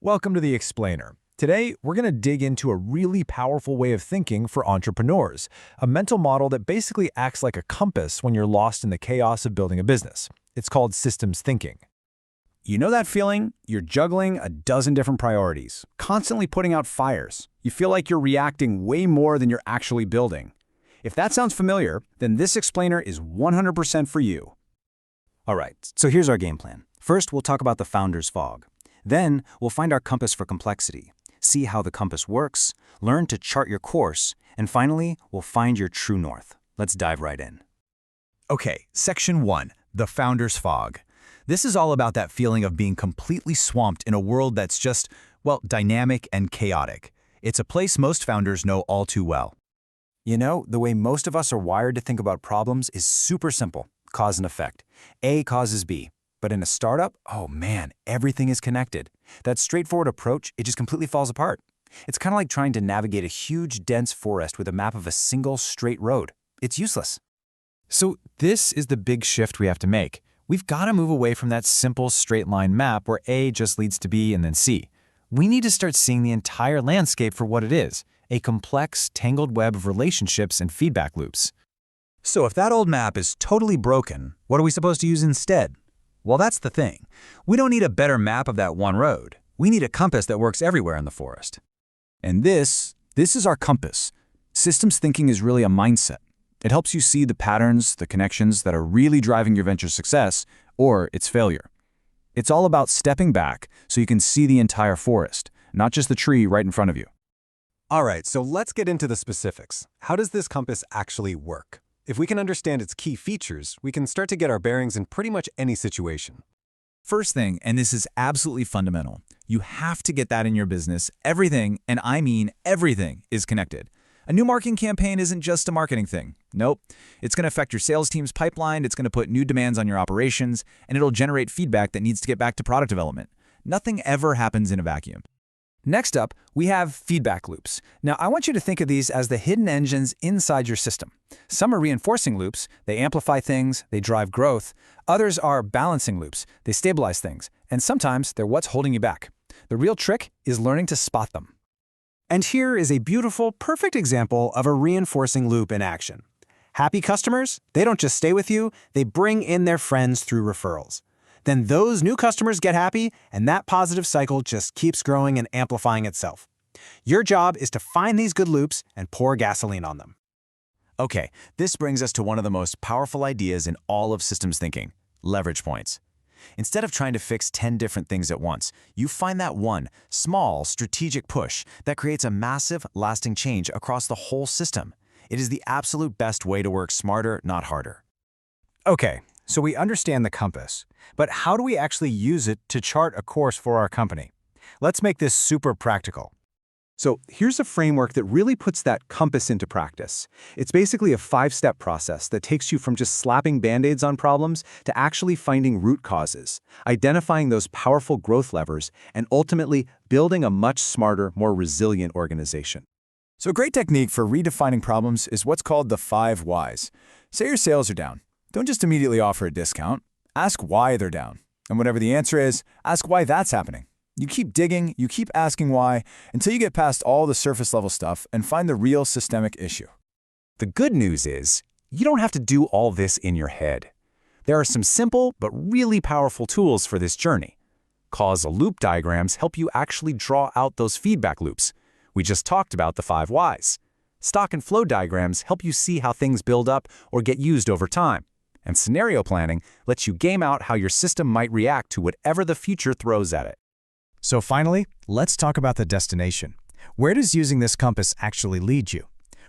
Welcome to The Explainer. Today, we're going to dig into a really powerful way of thinking for entrepreneurs, a mental model that basically acts like a compass when you're lost in the chaos of building a business. It's called systems thinking. You know that feeling? You're juggling a dozen different priorities, constantly putting out fires. You feel like you're reacting way more than you're actually building. If that sounds familiar, then this explainer is 100% for you. All right, so here's our game plan. First, we'll talk about the founder's fog. Then, we'll find our compass for complexity, see how the compass works, learn to chart your course, and finally, we'll find your true north. Let's dive right in. Okay, Section 1, the founder's fog. This is all about that feeling of being completely swamped in a world that's just, well, dynamic and chaotic. It's a place most founders know all too well. You know, the way most of us are wired to think about problems is super simple, cause and effect. A causes B. But in a startup, oh man, everything is connected. That straightforward approach, it just completely falls apart. It's kind of like trying to navigate a huge, dense forest with a map of a single straight road. It's useless. So this is the big shift we have to make. We've got to move away from that simple straight line map where A just leads to B and then C. We need to start seeing the entire landscape for what it is, a complex, tangled web of relationships and feedback loops. So if that old map is totally broken, what are we supposed to use instead? Well, that's the thing. We don't need a better map of that one road. We need a compass that works everywhere in the forest. And this is our compass. Systems thinking is really a mindset. It helps you see the patterns, the connections that are really driving your venture's success or its failure. It's all about stepping back so you can see the entire forest, not just the tree right in front of you. All right, so let's get into the specifics. How does this compass actually work? If we can understand its key features, we can start to get our bearings in pretty much any situation. First thing, and this is absolutely fundamental, you have to get that in your business. Everything, and I mean everything, is connected. A new marketing campaign isn't just a marketing thing. Nope. It's going to affect your sales team's pipeline, it's going to put new demands on your operations, and it'll generate feedback that needs to get back to product development. Nothing ever happens in a vacuum. Next up, we have feedback loops. Now, I want you to think of these as the hidden engines inside your system. Some are reinforcing loops. They amplify things, they drive growth. Others are balancing loops. They stabilize things. And sometimes they're what's holding you back. The real trick is learning to spot them. And here is a beautiful, perfect example of a reinforcing loop in action. Happy customers, they don't just stay with you, they bring in their friends through referrals. Then those new customers get happy, and that positive cycle just keeps growing and amplifying itself. Your job is to find these good loops and pour gasoline on them. Okay, this brings us to one of the most powerful ideas in all of systems thinking, leverage points. Instead of trying to fix 10 different things at once, you find that one small strategic push that creates a massive, lasting change across the whole system. It is the absolute best way to work smarter, not harder. Okay, so we understand the compass, but how do we actually use it to chart a course for our company? Let's make this super practical. So here's a framework that really puts that compass into practice. It's basically a 5-step process that takes you from just slapping band-aids on problems to actually finding root causes, identifying those powerful growth levers, and ultimately building a much smarter, more resilient organization. So a great technique for redefining problems is what's called the 5 whys. Say your sales are down. Don't just immediately offer a discount. Ask why they're down. And whatever the answer is, ask why that's happening. You keep digging, you keep asking why, until you get past all the surface-level stuff and find the real systemic issue. The good news is, you don't have to do all this in your head. There are some simple but really powerful tools for this journey. Causal loop diagrams help you actually draw out those feedback loops. We just talked about the 5 whys. Stock and flow diagrams help you see how things build up or get used over time. And scenario planning lets you game out how your system might react to whatever the future throws at it. So finally, let's talk about the destination. Where does using this compass actually lead you?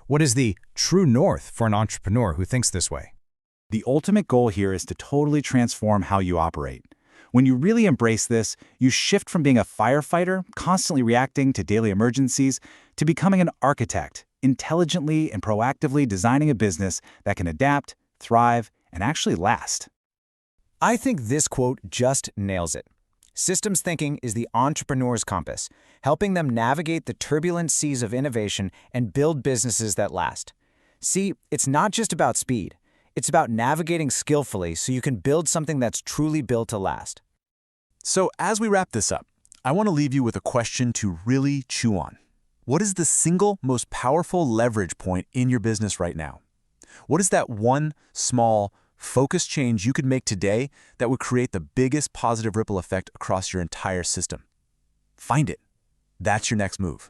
What is the true north for an entrepreneur who thinks this way? The ultimate goal here is to totally transform how you operate. When you really embrace this, you shift from being a firefighter, constantly reacting to daily emergencies, to becoming an architect, intelligently and proactively designing a business that can adapt, thrive, and actually last. I think this quote just nails it. Systems thinking is the entrepreneur's compass, helping them navigate the turbulent seas of innovation and build businesses that last. See, it's not just about speed. It's about navigating skillfully so you can build something that's truly built to last. So as we wrap this up, I want to leave you with a question to really chew on. What is the single most powerful leverage point in your business right now? What is that one small, focused change you could make today that would create the biggest positive ripple effect across your entire system? Find it. That's your next move.